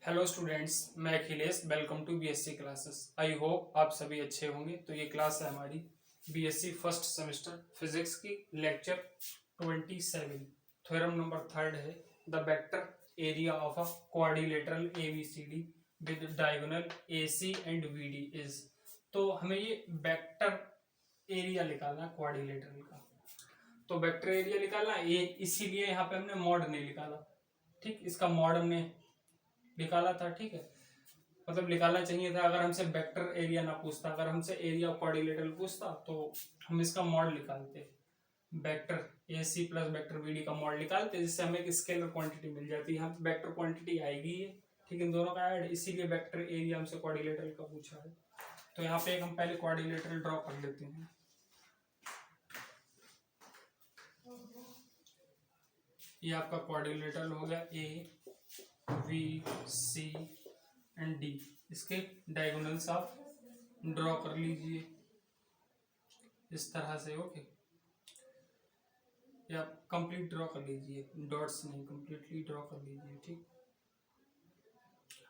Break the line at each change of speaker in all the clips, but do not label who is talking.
Hello students, मैं Akhilesh. Welcome to BSc classes. I hope आप सभी अच्छे होंगे। तो ये क्लास है हमारी बीएससी फर्स्ट सेमेस्टर फिजिक्स की, लेक्चर 27। थ्योरम नंबर 3 है the vector area of a quadrilateral ABCD with diagonal AC and BD is. तो हमें ये वेक्टर एरिया निकालना है क्वाड्रिलेटरल का। तो वेक्टर एरिया निकालना ये, इसीलिए यहाँ पे हमने मॉड नहीं निकाला। ठीक, इसका मॉड हमने निकाला था। ठीक है, मतलब निकालना चाहिए था। अगर हमसे वेक्टर एरिया ना पूछता, अगर हमसे एरिया ऑफ क्वाड्रिलेटरल पूछता तो हम इसका मॉड निकालते, vector A C plus vector B D का मॉड निकालते, जिससे हमें एक स्केलर क्वांटिटी मिल जाती है। यहाँ वेक्टर क्वांटिटी आएगी ये, ठीक है, इन दोनों का ऐड, इसीलिए वेक्टर एरिया हमसे क्वाड्रिलेटरल का पूछा है। तो यहाँ पे हम पहले क्वाड्रिलेटरल ड्रॉ कर लेते हैं। ये आपका क्वाड्रिलेटरल हो गया A B C and D. इसके डायगोनल्स आप ड्रॉ कर लीजिए इस तरह से। ओके, या कंप्लीट ड्रॉ कर लीजिए, डॉट्स नहीं, कंप्लीटली ड्रॉ कर लीजिए। ठीक,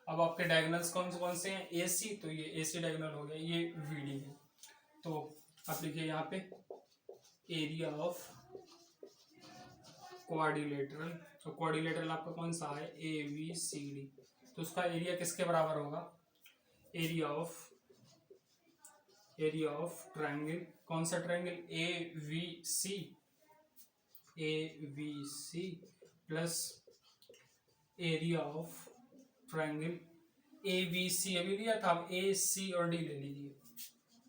अब आपके डायगोनल्स कौन से हैं? ए सी, तो ये ए सी डायगोनल हो गया, ये वी डी है। तो आप लिखिए यहाँ पे एरिया ऑफ क्वाड्रिलेटरल। तो क्वाड्रिलेटरल आपका कौन सा है? A B C D. तो उसका एरिया किसके बराबर होगा? Area of triangle. कौन सा triangle? A B C plus area of triangle A B C. अभी लिया था, अब ए सी और डी ले लीजिए,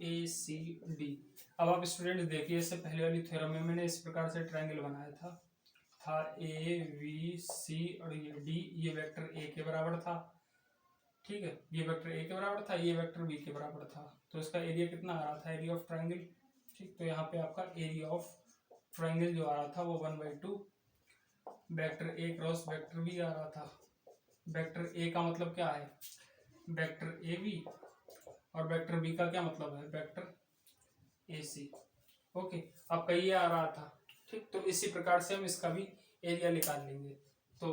ए सी डी। अब आप स्टूडेंट देखिए, इससे पहले वाली थ्योरम में मैंने इस प्रकार से ट्रायंगल बनाया था ए वी सी और ये डी, ये वेक्टर ए के बराबर था। ठीक है, ये वेक्टर ए के बराबर था, ये वेक्टर बी के बराबर था। तो इसका एरिया कितना आ रहा था? Area of triangle. ठीक, तो यहाँ पे आपका एरिया ऑफ ट्रायंगल जो आ रहा था वो 1/2 vector A cross vector B आ रहा था। वेक्टर ए का मतलब क्या है? वेक्टर ए बी, और वेक्टर बी का क्या मतलब है? Vector A C. ओके, आपका ये आ रहा था। ठीक, तो इसी प्रकार से हम इसका भी एरिया निकाल लेंगे। तो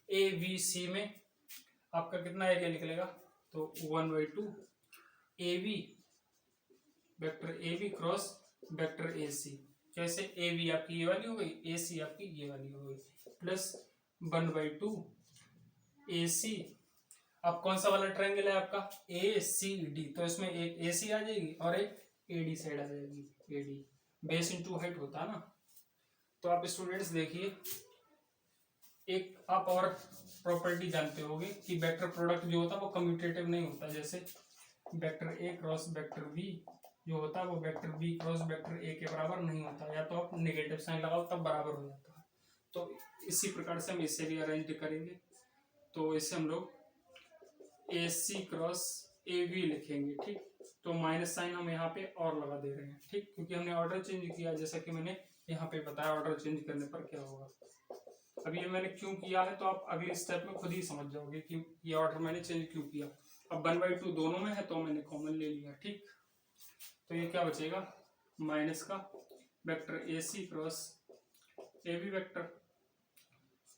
ए बी सी में आपका कितना एरिया निकलेगा? तो 1/2 A B, vector A B cross vector A C. कैसे? ए बी आपकी ये वाली हो गई, ए सी आपकी ये वाली हो गई, प्लस 1/2 ए सी। अब कौन सा वाला ट्रायंगल है आपका? ए सी डी। तो इसमें एक ए सी आ जाएगी और एक ए डी साइड आ जाएगी। A D base into height होता है ना। तो आप स्टूडेंट्स देखिए, एक आप और प्रॉपर्टी जानते होंगे कि वेक्टर प्रोडक्ट जो होता है वो कम्यूटेटिव नहीं होता। जैसे vector A cross vector B जो होता है वो vector B cross vector A के बराबर नहीं होता, या तो आप नेगेटिव साइन लगाओ तब बराबर हो जाता है। तो इसी प्रकार से हम इसे भी अरेंज करेंगे। तो इसे हम लोग ए सी क्रॉस ए बी लिखेंगे। ठीक, तो माइनस साइन हम यहाँ पे और लगा दे रहे हैं। ठीक, क्योंकि हमने ऑर्डर चेंज किया, जैसा कि मैंने यहाँ पे बताया ऑर्डर चेंज करने पर क्या होगा। अब ये मैंने क्यों किया है तो आप अगले स्टेप में खुद ही समझ जाओगे कि ये ऑर्डर मैंने चेंज क्यों किया। अब 1/2 दोनों में है तो मैंने कॉमन ले लिया। ठीक, तो ये क्या बचेगा? माइनस का vector A C cross A B vector.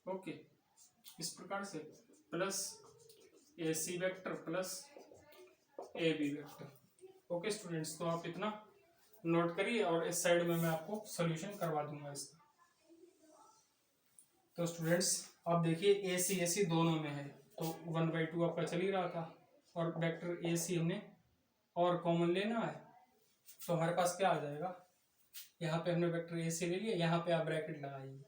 Okay, इस प्रकार से plus A C vector plus A B vector. Okay students, तो आप इतना नोट करिए और इस साइड में मैं आपको सॉल्यूशन करवा दूंगा इसका। तो स्टूडेंट्स आप देखिए, ए सी दोनों में है तो 1/2 आपका चल ही रहा था, और वेक्टर ए सी हमने और कॉमन लेना है। तो हमारे पास क्या आ जाएगा? यहाँ पे हमने वेक्टर ए सी ले लिया, यहाँ पे आप ब्रैकेट लगाइए।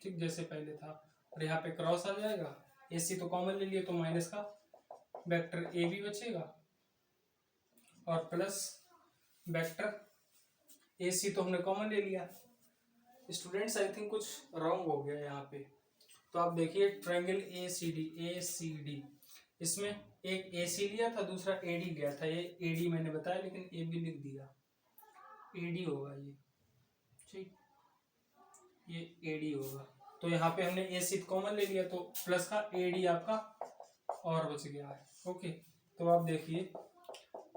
ठीक, जैसे पहले था, और यहाँ पे क्रॉस आ जाएगा। ए सी तो कॉमन ले लिए तो माइनस का वेक्टर ए बी बचेगा, और प्लस वेक्टर ए सी तो हमने कॉमन ले लिया। स्टूडेंट्स आई थिंक कुछ रॉन्ग हो गया यहाँ पे। तो आप देखिए ट्रायंगल ए सी डी, इसमें एक ए सी लिया था, दूसरा ए डी लिया था। ये ए डी मैंने बताया लेकिन ए बी लिख दिया, ए डी होगा ये। ठीक, ये ए डी होगा। तो यहाँ पे हमने ए सी कॉमन ले लिया तो प्लस का ए डी आपका और बच गया है। ओके, तो आप देखिए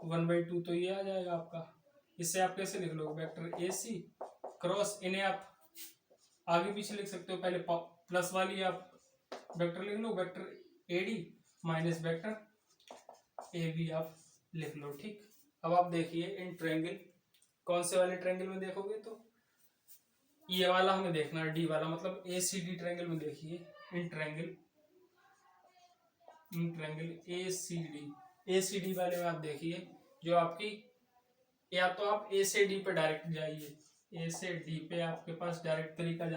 1/2 तो ये आ जाएगा आपका। इससे आप कैसे लिख लो? वेक्टर ए सी क्रॉस, इन्हें आप आगे पीछे लिख सकते हो। पहले प्लस वाली आप वेक्टर लिख लो, vector A D, minus vector A B आप लिख लो। ठीक, अब आप देखिए इन ट्रायंगल, कौन से वाले ट्रायंगल में देखोगे तो ये वाला हमें देखना है, डी वाला, मतलब ए सी डी ट्रायंगल में देखिए in triangle A C D वाले में आप देखिए जो आपकी, या तो आप ए से डी पे डायरेक्ट जाइए, ए से डी पे आपके पास डायरेक्ट तरीका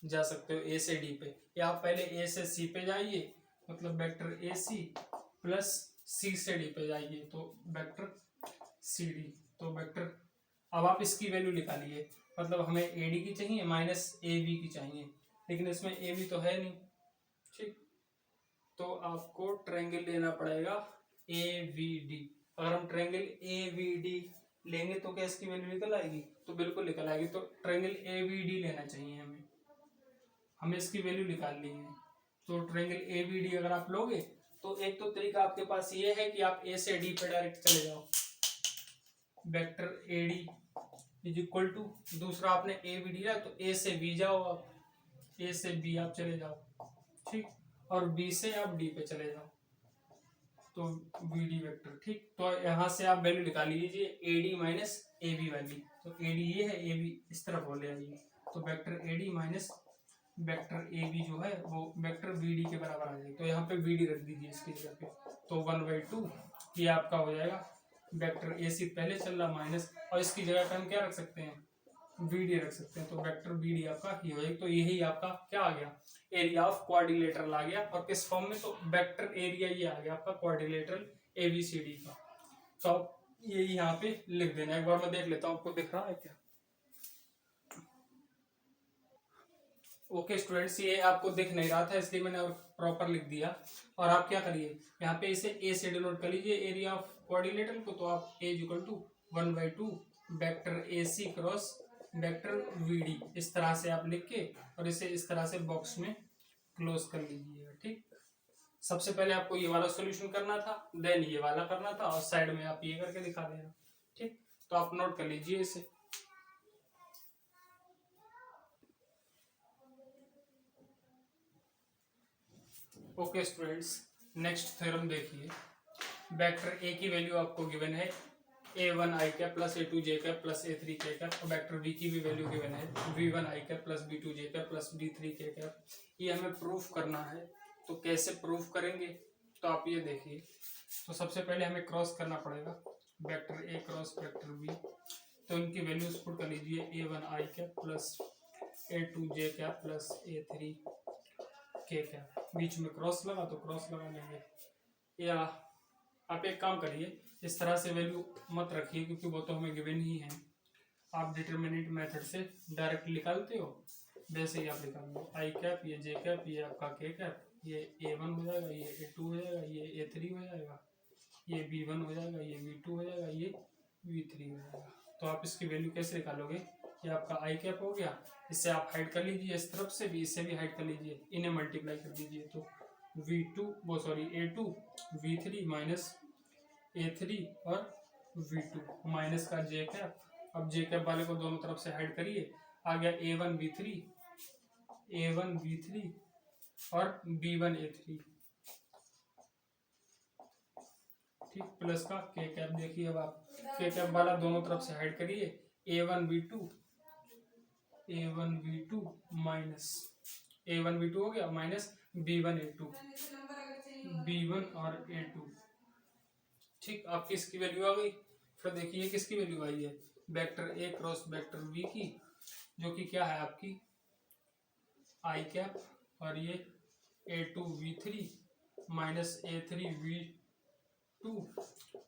जा सकते हो ए से डी पे, या आप पहले ए से सी पे जाइए, मतलब वेक्टर ए सी प्लस सी से डी पे जाइए तो वेक्टर सी डी। तो वेक्टर, अब आप इसकी वैल्यू निकालिए, मतलब हमें ए डी की चाहिए माइनस ए बी की चाहिए, लेकिन इसमें ए बी तो है नहीं। ठीक, तो आपको ट्रायंगल लेना पड़ेगा ए वी डी। अगर हम ट्रायंगल ए वी डी लेंगे तो क्या इसकी वैल्यू निकल आएगी? तो बिल्कुल निकल आएगी। तो ट्रायंगल ए बी डी लेना चाहिए हमें इसकी वैल्यू निकालनी है। तो ट्रायंगल ए बी डी अगर आप लोगे तो एक तो तरीका आपके पास ये है कि आप ए से डी पे डायरेक्ट चले जाओ, vector A D is equal to, दूसरा आपने ए बी डी लिया तो ए से बी जाओ, आप ए से बी आप चले जाओ, ठीक, और बी से आप डी पे चले जाओ तो बी डी वेक्टर। ठीक, तो यहाँ से आप वैल्यू निकाल लीजिए A D minus A B वाली। तो ए डी ये है, ए बी इस तरफ हो ले आइए, तो vector A D minus vector A B जो है वो वेक्टर बी डी के बराबर आ जाएगी। तो यहाँ पे बी डी रख दीजिए इसकी जगह पे, तो 1/2 ये आपका हो जाएगा। वेक्टर ए सी पहले चल रहा माइनस, और इसकी जगह पे हम क्या रख सकते हैं? बी डी रख सकते हैं। तो वेक्टर बी डी आपका ये हो जाएगा। तो यही आपका क्या आ गया? एरिया ऑफ क्वाड्रिलेटरल आ गया। और किस फॉर्म में? तो वेक्टर एरिया ये आ गया आपका क्वाड्रिलेटरल एबीसीडी का। तो आप ये यहाँ पे लिख देना। एक बार मैं देख लेता हूँ आपको दिख रहा है क्या? ओके स्टूडेंट्स, ये आपको दिख नहीं रहा था इसलिए मैंने और प्रॉपर लिख दिया। और आप क्या करिए, यहाँ पे इसे ए से डिनोट कर लीजिए एरिया ऑफ क्वाड्रिलेटरल को। तो आप A equal to 1/2 vector A C cross vector V D, इस तरह से आप लिख के और इसे इस तरह से बॉक्स में क्लोज कर लीजिएगा। ठीक, सबसे पहले आपको ये वाला सॉल्यूशन करना था, देन ये वाला करना था, और साइड में आप ये करके दिखा देना। ठीक, तो आप नोट कर लीजिए इसे। ओके स्टूडेंट्स, नेक्स्ट थ्योरम देखिए। वेक्टर ए की वैल्यू आपको गिवन है a1 i cap plus a2 j cap plus a3 k cap, और वेक्टर v की भी वैल्यू गिवन है v1 i cap plus b2 j cap plus b3 k cap. ये हमें प्रूफ करना है। तो कैसे प्रूफ करेंगे? तो आप ये देखिए, तो सबसे पहले हमें क्रॉस करना पड़ेगा vector a cross vector b। तो इनकी वैल्यूज पुट कर लीजिए a1 i cap plus a2 j cap plus a3 k cap. बीच में क्रॉस लगा तो क्रॉस लगा लेंगे, या आप एक काम करिए, इस तरह से वैल्यू मत रखिए क्योंकि वो तो हमें गिवन ही है। आप डिटरमिनेंट मेथड से डायरेक्ट निकालते हो, वैसे ही आप निकाल लो। आई कैप, ये जे कैप, ये आपका के कैप, ये a1 हो जाएगा, ये a2 हो जाएगा, ये a3 हो जाएगा, ये b1 हो जाएगा, ये b2 हो जाएगा, ये b3 हो जाएगा। तो आप इसकी वैल्यू कैसे निकालोगे? ये आपका आई कैप हो गया, इससे आप हाइड कर लीजिए, इस तरफ से भी, इससे भी हाइड कर लीजिए, इन्हें मल्टीप्लाई कर दीजिए। तो a2 v3 माइनस a3 और v2 माइनस का जे कैप। अब जे कैप वाले को दोनों तरफ से हाइड करिए, आ गया a1 v3 और b1 a3, ठीक, प्लस का के कैप। देखिए अब आप के कैप वाला दोनों तरफ से हाइड करिए, a1 v2 minus a1 v2 हो गया माइनस b1 और a2। ठीक, आपकी इसकी वैल्यू आ गई। फिर देखिए किसकी वैल्यू आई है, vector A cross vector B की, जो कि क्या है आपकी आई कैप, और ये a2 v3 minus a3 v2,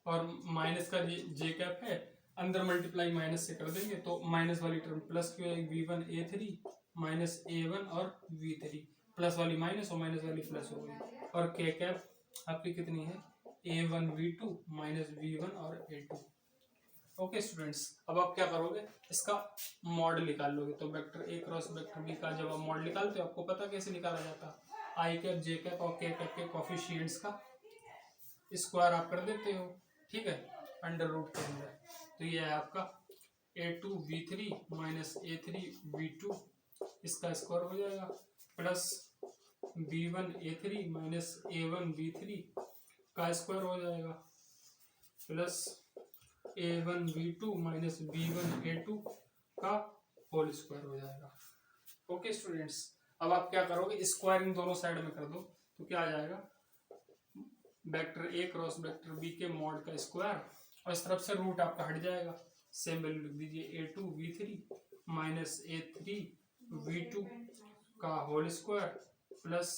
और माइनस का जे कैप है, अंदर मल्टीप्लाई माइनस से कर देंगे तो माइनस वाली टर्म प्लस की हो जाएगी, v1 a3 माइनस a1 और v3, प्लस वाली माइनस और माइनस वाली प्लस हो गई। और के कैप आपकी कितनी है, a1 v2 माइनस v1 और a2। ओके स्टूडेंट्स, अब आप क्या करोगे, इसका मॉडल निकाल लोगे। तो vector A cross vector B का जब आप मॉडल निकालते हो, आपको पता कैसे निकाला जाता है? आई कैप, जे कैप और के कैप के कोफिशिएंट्स का स्क्वायर आप कर देते हो, ठीक है, अंडर रूट के अंदर। तो ये है आपका a2 v3 minus a3 v2, इसका स्क्वायर हो जाएगा, प्लस B1A3 माइनस A1B3 का स्क्वायर हो जाएगा प्लस A1B2 माइनस B1A2 का होल स्क्वायर हो जाएगा। ओके स्टूडेंट्स, अब आप क्या करोगे, स्क्वायरिंग दोनों साइड में कर दो तो क्या आ जाएगा, vector A cross vector B के मॉड का स्क्वायर और इस तरफ से रूट आपका हट जाएगा, सेम वैल्यू लिख दीजिए A2V3 माइनस A3V2 का whole square plus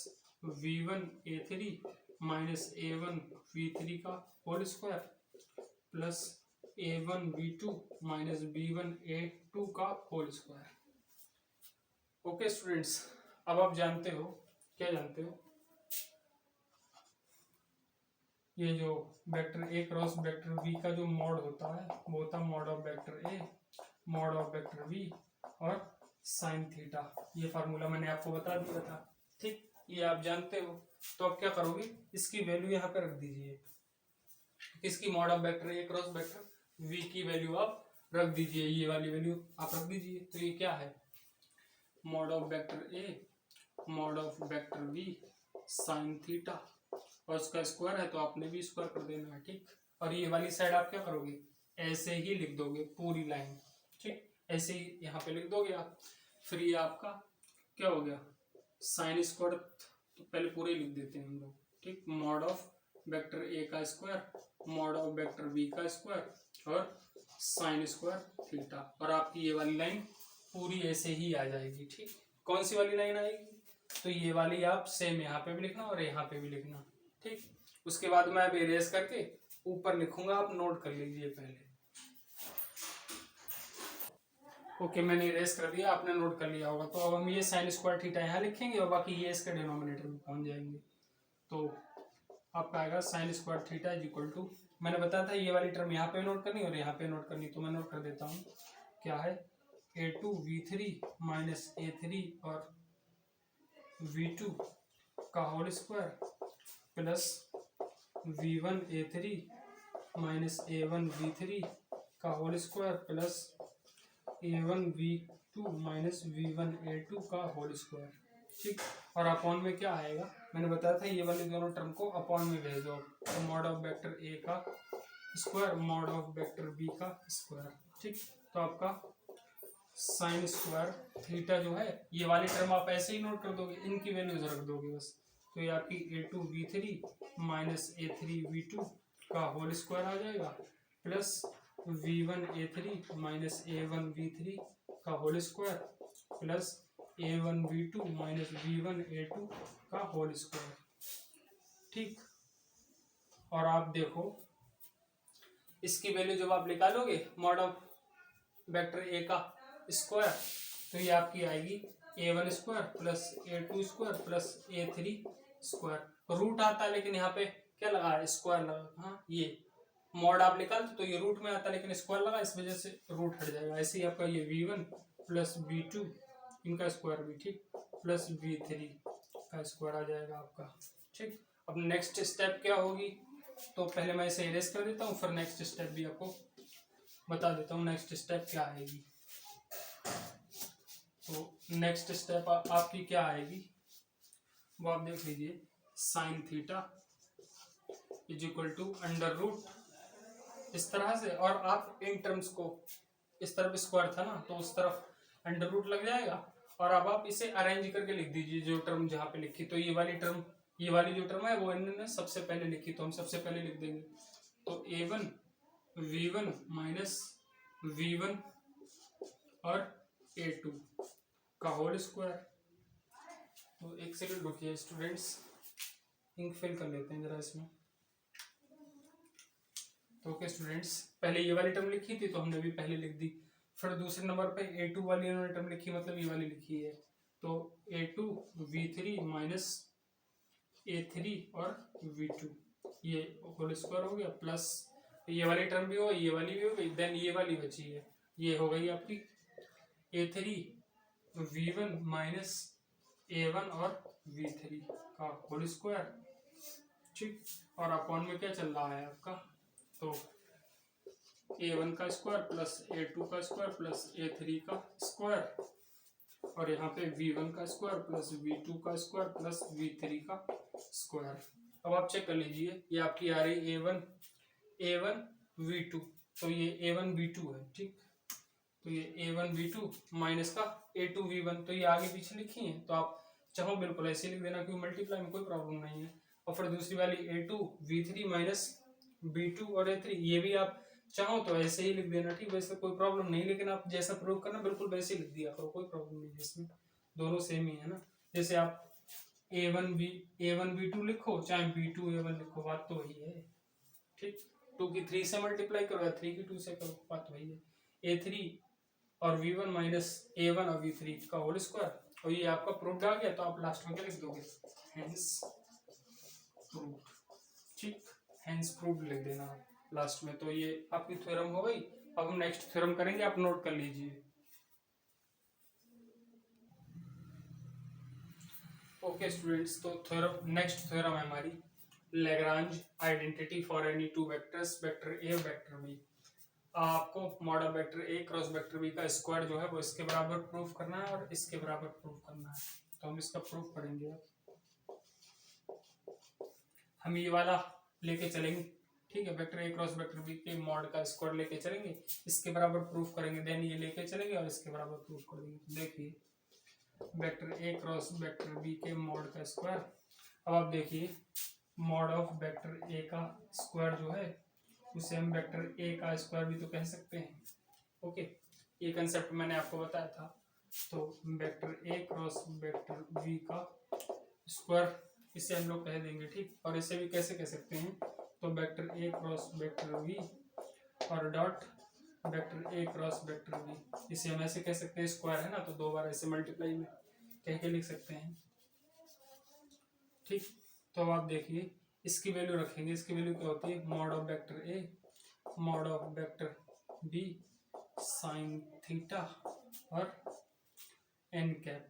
V1A3 minus A1V3 का whole square plus A1V2 minus B1A2 का होल स्क्वायर। ओके स्टूडेंट्स, अब आप जानते हो, क्या जानते हो, ये जो vector A cross vector B का जो मॉड होता है वो होता है mod of vector A mod of vector B और साइन थीटा। ये फार्मूला मैंने आपको बता दिया था, ठीक, ये आप जानते हो। तो अब क्या करोगे, इसकी वैल्यू यहाँ पे रख दीजिए, इसकी mod of vector A cross vector B की वैल्यू आप रख दीजिए, ये वाली वैल्यू आप रख दीजिए। तो ये क्या है, mod of vector A mod of vector B sine theta और उसका स्क्वायर है तो आपने भी स्क्वायर कर देना है, ठीक। और ये वाली साइड आप क्या करोगे, ऐसे ही लिख दोगे पूरी लाइन, ठीक, ऐसे ही यहाँ पे लिख दोगे आप। फिर ये आपका क्या हो गया, साइन स्क्वायर, तो पहले पूरे लिख देते हैं हम लोग, ठीक, मॉड ऑफ वेक्टर ए का square mod of vector B का स्क्वायर और साइन स्क्वायर थीटा, और आपकी ये वाली लाइन पूरी ऐसे ही आ जाएगी, ठीक। कौन सी वाली लाइन आएगी, तो ये वाली आप सेम यहाँ पे भी लिखना और यहाँ पे भी लिखना, ठीक। उसके बाद मैं अब इरेज करके ऊपर लिखूंगा, आप नोट कर लीजिए पहले। ओके, मैंने इरेज कर दिया, आपने नोट कर लिया होगा। तो अब हम ये साइन स्क्वायर थीटा यहाँ लिखेंगे और बाकी ये इसके डिनोमिनेटर में पहुंच जाएंगे। तो आपका आएगा sine square theta is equal to, मैंने बताया था ये वाली टर्म यहाँ पे नोट करनी और यहाँ पे नोट करनी, तो मैं नोट कर देता हूँ, क्या है, A2V3 माइनस A3 और V2 का whole square plus V1A3 minus A1V3 का whole square plus A1V2 minus V1A2 का होल स्क्वायर, ठीक। और अपॉन में क्या आएगा, मैंने बताया था ये वाले दोनों टर्म को अपॉन में भेज दो, तो मॉड ऑफ वेक्टर ए का square mod of vector B का स्क्वायर, ठीक। तो आपका साइन स्क्वायर थीटा जो है, ये वाली टर्म आप ऐसे ही नोट कर दोगे, इनकी वैल्यूज रख दोगे बस। तो ये आपकी A2V3 माइनस A3V2 का होल स्क्वायर आ जाएगा प्लस V1A3 माइनस A1V3 का whole square plus A1V2 minus V1A2 का होल स्क्वायर, ठीक। और आप देखो इसकी वैल्यू जब आप निकालोगे मॉड ऑफ वेक्टर ए का स्क्वायर, तो ये आपकी आएगी A1 square plus A2 square plus A3 square. Root आता है लेकिन यहाँ पे क्या लगा है, स्क्वायर लगा, हाँ, ये मॉड आप निकालते तो ये रूट में आता है लेकिन स्क्वायर लगा, इस वजह से रूट हट जाएगा। ऐसे ही आपका ये V1 प्लस V2 इनका स्क्वायर भी, ठीक, प्लस V3 का स्क्वायर आ जाएगा आपका, ठीक। अब नेक्स्ट स्टेप क्या होगी, तो पहले मैं इसे इरेज कर देता हूँ, फिर नेक्स्ट स्टेप भी आपको बता देता हूँ नेक्स्ट स्टेप क्या आएगी। तो नेक्स्ट स्टेप आपकी क्या आएगी वो आप देख लीजिए, sine theta is equal to under root इस तरह से, और आप इन टर्म्स को, इस तरफ स्क्वायर था ना तो उस तरफ अंडर रूट लग जाएगा, और अब आप इसे अरेंज करके लिख दीजिए जो टर्म जहाँ पे लिखी। तो ये वाली टर्म, ये वाली जो टर्म है वो इन्होंने सबसे पहले लिखी, तो हम सबसे पहले लिख देंगे। तो A1 V1 माइनस V1 और A2 का होल स्क्वायर। तो एक सेकंड रुकिए स्टूडेंट्स, इंक फिल कर लेते हैं जरा इसमें। तो ओके स्टूडेंट्स, पहले ये वाली टर्म लिखी थी तो हमने भी पहले लिख दी, फिर दूसरे नंबर पे A2 वाली इन्होंने टर्म लिखी, मतलब ये वाली लिखी है। तो A2 V3 माइनस A3 और V2 ये होल स्क्वायर हो गया, प्लस ये वाली टर्म भी हो गई, ये वाली भी हो गई, देन ये वाली बची है, ये हो गई आपकी A3 V1 माइनस A1 और V3 का होल स्क्वायर, ठीक। और अपॉन में क्या चल रहा है आपका, तो A1 का स्क्वायर प्लस A2 का स्क्वायर प्लस A3 का स्क्वायर और यहाँ पे v1 का स्क्वायर प्लस v2 का स्क्वायर प्लस v3 का स्क्वायर। अब आप चेक कर लीजिए, ये आपकी आ रही a1 v2, तो ये a1 v2 है, ठीक। तो ये a1 v2 माइनस का a2 v1, तो ये आगे पीछे लिखी है, तो आप चाहो बिल्कुल ऐसे लिख देना, क्योंकि मल्टीप्लाई में कोई प्रॉब्लम नहीं है। और फिर दूसरी वाली a2 v3 माइनस b2 और a3, ये भी आप चाहो तो ऐसे ही लिख देना, ठीक। वैसे कोई प्रॉब्लम नहीं, लेकिन आप जैसा प्रूव करना बिल्कुल वैसे ही लिख दिया करो, कोई प्रॉब्लम नहीं है इसमें, दोनों सेम ही है ना। जैसे आप a1 b2 लिखो चाहे b2 a1 लिखो, बात तो वही है, ठीक। 2 की 3 से मल्टीप्लाई करो या 3 की 2 से करो, बात वही है। a3 और v1 माइनस a1 और v3 का होल स्क्वायर, और ये आपका प्रूव्ड आ गया, तो आप लास्ट में क्या लिख दोगे, हेंस प्रूव्ड, ठीक। हेंस प्रूव्ड लिख देना आप लास्ट में। तो ये आपकी थ्योरम हो गई। अब हम नेक्स्ट थ्योरम करेंगे, आप नोट कर लीजिए। ओके स्टूडेंट्स, तो थ्योरम नेक्स्ट थ्योरम है हमारी Lagrange identity for any two vectors, vector A vector B. आपको model vector A cross vector B का स्क्वायर जो है वो इसके बराबर प्रूफ करना है और इसके बराबर प्रूफ करना है, तो हम इसका प्रूफ करेंगे। हम ये वाला लेके चलेंगे, ठीक है, vector A cross vector B के मॉड का स्क्वायर लेके चलेंगे, इसके बराबर प्रूफ करेंगे, देन ये लेके चलेंगे और इसके बराबर प्रूफ कर देंगे। देखिए vector A cross vector B के मॉड का स्क्वायर। अब आप देखिए मॉड ऑफ वेक्टर ए का स्क्वायर जो है उसे हम वेक्टर ए का स्क्वायर भी तो कह सकते हैं। ओके, ये कंसेप्ट मैंने आपको बताया था। तो vector A cross vector B का स्क्वायर इसे हम लोग कह देंगे, ठीक। और इसे भी कैसे कह सकते हैं, तो vector A cross vector B और dot vector A cross vector B, इसे हम ऐसे कह सकते हैं, स्क्वायर है ना, तो दो बार ऐसे मल्टीप्लाई में कह के लिख सकते हैं, ठीक। तो अब आप देखिए इसकी वैल्यू रखेंगे, इसकी वैल्यू क्या होती है, mod of vector A mod of vector B sine theta और एन कैप।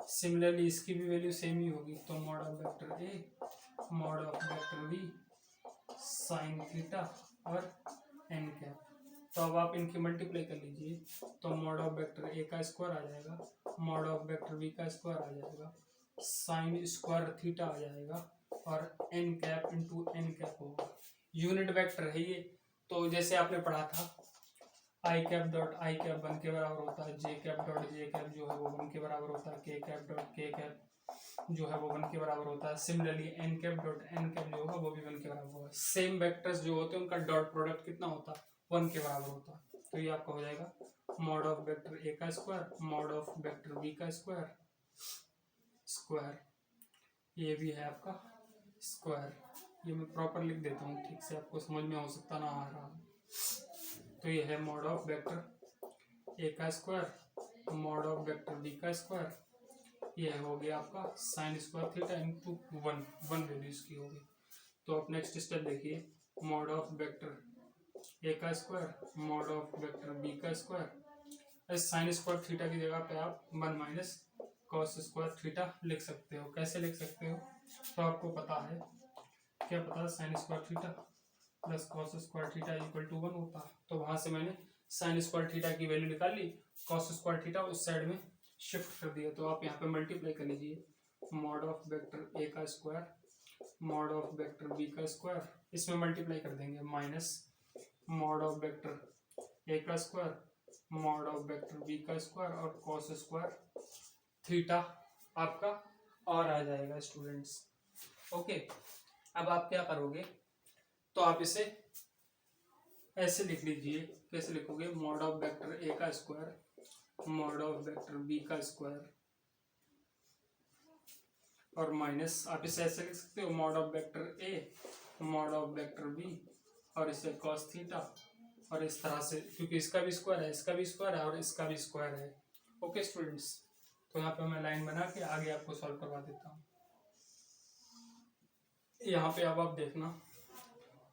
सिमिलरली इसकी भी वैल्यू सेम ही होगी, तो mod of vector A mod of vector B sine theta और एन कैप। तो अब आप इनकी मल्टीप्लाई कर लीजिए, तो मॉड ऑफ वेक्टर ए का स्क्वायर आ जाएगा, मॉड ऑफ वेक्टर बी का स्क्वायर आ जाएगा, साइन स्क्वायर थीटा आ जाएगा और N cap into N cap होगा। यूनिट वेक्टर है ये, तो जैसे आपने पढ़ा था I cap dot I cap 1 के बराबर होता है, J cap dot J cap जो है वो 1 के बराबर होता है, के कैप डॉट के कैप जो है वो 1 के बराबर होता है। Similarly n cap dot n cap जो होगा वो भी 1 के बराबर होगा। सेम वेक्टर्स जो होते हैं उनका डॉट प्रोडक्ट कितना होता है, 1 के बराबर होता है। तो ये आपका हो जाएगा मॉड ऑफ वेक्टर ए का square mod of vector B का स्क्वायर, ये भी है आपका स्क्वायर। ये मैं प्रॉपर लिख देता हूँ, ठीक से आपको समझ में हो सकता ना आ रहा। तो ये है मॉड ऑफ वेक्टर ए का square mod of vector B का स्क्वायर, ये हो गया आपका sine square theta into 1 value इसकी होगी। तो आप नेक्स्ट स्टेप देखिए, मॉड ऑफ वेक्टर ए का square mod of vector B का स्क्वायर, साइन स्क्वायर थीटा की जगह पे आप 1 माइनस कॉस स्क्वायर थीटा लिख सकते हो। कैसे लिख सकते हो, तो आपको पता है, क्या पता है, sine square theta plus cos square theta equal to 1 होता है। तो वहां से मैंने साइन स्क्वायर थीटा की वैल्यू निकाल ली, कॉस स्क्वायर थीटा उस साइड में शिफ्ट कर दिया। तो आप यहाँ पे मल्टीप्लाई कर लीजिए, मॉड ऑफ वेक्टर ए का square mod of vector B का स्क्वायर, इसमें मल्टीप्लाई कर देंगे, माइनस मॉड ऑफ वेक्टर ए का square mod of vector B का स्क्वायर और कॉस स्क्वायर थीटा आपका और आ जाएगा स्टूडेंट्स। ओके, अब आप क्या करोगे, तो आप इसे ऐसे लिख लीजिए, कैसे लिखोगे, मॉड ऑफ वेक्टर ए का square mod of vector B का स्क्वायर और माइनस आप इसे ऐसे लिख सकते हो, mod of vector A mod of vector B और इसे कॉस थीटा, और इस तरह से, क्योंकि इसका भी स्क्वायर है, इसका भी स्क्वायर है और इसका भी स्क्वायर है। ओके स्टूडेंट्स, तो यहाँ पे मैं लाइन बना के आगे आपको सॉल्व करवा देता हूँ। यहाँ पे अब आप देखना,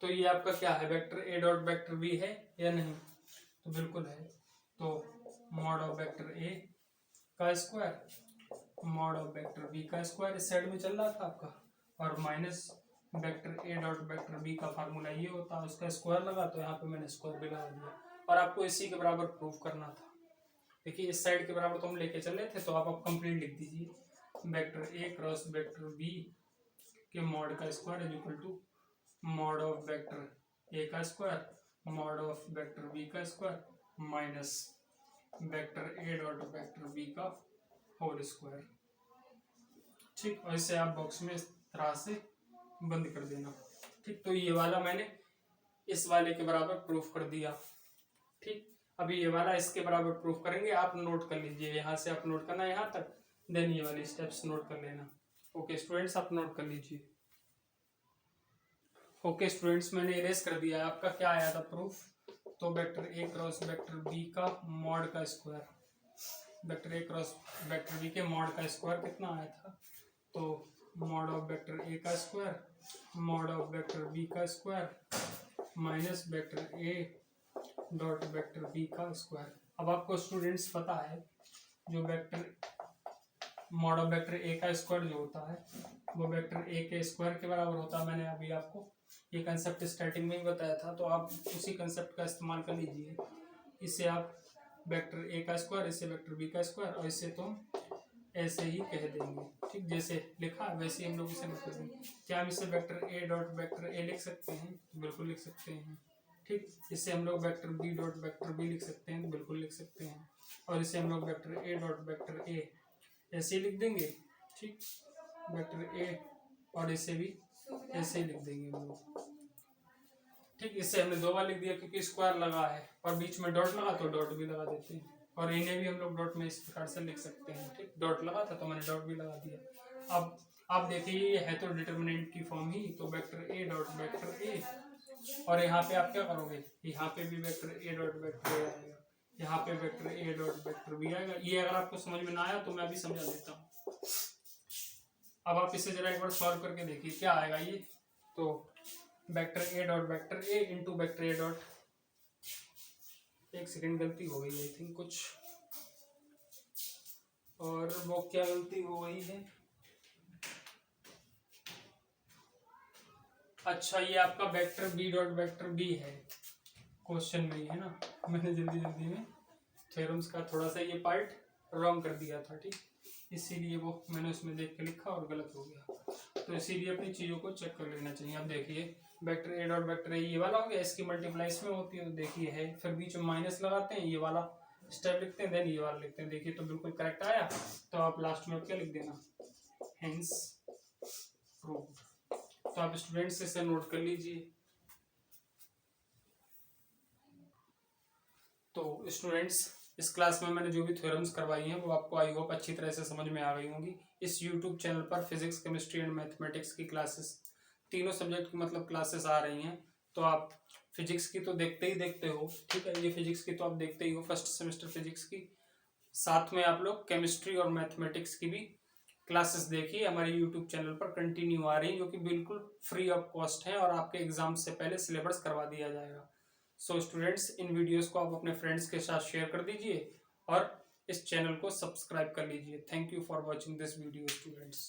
तो ये आपका क्या है, वेक्टर ए डॉट वेक्टर बी है या नहीं, तो बिल्कुल है। तो मॉड ऑफ वेक्टर ए का square mod of vector B का स्क्वायर इस साइड में चल रहा था आपका, और माइनस वेक्टर ए डॉट वेक्टर बी का फार्मूला ये होता है, उसका स्क्वायर लगा, तो यहाँ पे मैंने स्क्वायर भी लगा दिया और आपको इसी के बराबर प्रूफ करना था। देखिए इस साइड के बराबर तो हम लेके चले थे, तो आप अब कंप्लीट लिख दीजिए, vector A cross vector B के मॉड का square is equal to mod of vector ए का square mod of vector B का स्क्वायर माइनस वेक्टर ए डॉट वेक्टर बी का होल स्क्वायर। ठीक, और इसे आप बॉक्स में इस तरह से बंद कर देना। ठीक, तो ये वाला मैंने इस वाले के बराबर प्रूफ कर दिया। ठीक, अभी ये वाला इसके बराबर प्रूफ करेंगे, आप नोट कर लीजिए, यहाँ से आप नोट करना यहाँ तक, देन ये वाले स्टेप्स नोट कर लेना। ओके स्टूडेंट्स, आप नोट कर लीजिए। ओके स्टूडेंट्स, मैंने इरेज कर दिया। आपका क्या आया था प्रूफ, तो vector A cross vector B का मॉड का square, vector A cross vector B के मॉड का स्क्वायर कितना आया था, तो मॉड ऑफ वेक्टर ए का square mod of vector B का स्क्वायर माइनस वेक्टर ए डॉट वेक्टर बी का स्क्वायर। अब आपको स्टूडेंट्स पता है जो वेक्टर मॉड ऑफ वेक्टर ए का स्क्वायर जो होता है वो वेक्टर ए के स्क्वायर के बराबर होता है। मैंने अभी आपको ये कंसेप्ट स्टार्टिंग में ही बताया था, तो आप उसी कंसेप्ट का इस्तेमाल कर लीजिए। इससे आप वेक्टर ए का स्क्वायर, इससे वेक्टर बी का स्क्वायर, और इससे तुम ऐसे ही कह देंगे। ठीक, जैसे लिखा वैसे ही हम लोग इसे लिख देंगे। क्या हम इसे वेक्टर ए डॉट वेक्टर ए लिख सकते हैं, बिल्कुल लिख सकते हैं। ठीक, इससे हम लोग vector b dot vector b लिख सकते हैं, बिल्कुल लिख सकते हैं। और इसे हम लोग वेक्टर ए डॉट वेक्टर ए ऐसे ही लिख देंगे। ठीक, वेक्टर ए, और इसे भी ऐसे ही लिख देंगे हम लोग। ठीक, इससे हमने दो बार लिख दिया क्योंकि स्क्वायर लगा है और बीच में डॉट लगा तो डॉट भी लगा देते हैं, और इन्हें भी हम लोग डॉट में इस प्रकार से लिख सकते हैं। ठीक, डॉट लगा था तो मैंने डॉट भी लगा दिया। अब आप देखिए ये है तो डिटर्मिनेंट की फॉर्म ही, तो vector A dot vector a, और यहाँ पे आप क्या करोगे, यहाँ पे भी vector A dot vector a आएगा, यहाँ पे वेक्टर ए डॉट वेक्टर बी आएगा। ये अगर आपको समझ में ना आया तो मैं अभी समझा देता हूँ। अब आप इसे जरा एक बार सॉल्व करके देखिए क्या आएगा ये, तो vector A dot vector A into vector A dot, एक सेकेंड गलती हो गई आई थिंक कुछ, और वो क्या गलती हो गई है, अच्छा ये आपका vector b dot vector b है क्वेश्चन में ही है ना, मैंने जल्दी जल्दी में थ्योरम्स का थोड़ा सा ये पार्ट रॉन्ग कर दिया था। ठीक, इसीलिए वो मैंने उसमें देख के लिखा और गलत हो गया, तो इसीलिए अपनी चीज़ों को चेक कर लेना चाहिए। अब देखिए वेक्टर ए डॉट वेक्टर ए ये वाला हो गया, इसकी मल्टीप्लाई इसमें होती है, तो देखिए है, फिर बीच में माइनस लगाते हैं, ये वाला स्टेप लिखते हैं, देन ये वाला लिखते हैं। देखिए तो बिल्कुल करेक्ट आया, तो आप लास्ट में क्या लिख देना, हेंस प्रूव्ड। तो आप स्टूडेंट्स इसे नोट कर लीजिए। तो स्टूडेंट्स इस क्लास में मैंने जो भी थ्योरम्स करवाई हैं वो आपको आई होप अच्छी तरह से समझ में आ गई होंगी। इस यूट्यूब चैनल पर फिजिक्स केमिस्ट्री एंड मैथमेटिक्स की क्लासेस, तीनों सब्जेक्ट की मतलब क्लासेस आ रही हैं, तो आप फिजिक्स की तो देखते ही देखते हो। ठीक है, ये फिजिक्स की तो आप देखते ही हो, फर्स्ट सेमेस्टर फिजिक्स की, साथ में आप लोग केमिस्ट्री और मैथमेटिक्स की भी क्लासेस देखिए, हमारे यूट्यूब चैनल पर कंटिन्यू आ रही हैं, जो कि बिल्कुल फ्री ऑफ कॉस्ट है, और आपके एग्जाम से पहले सिलेबस करवा दिया जाएगा। सो स्टूडेंट्स इन वीडियोस को आप अपने फ्रेंड्स के साथ शेयर कर दीजिए और इस चैनल को सब्सक्राइब कर लीजिए। Thank you for watching this video students.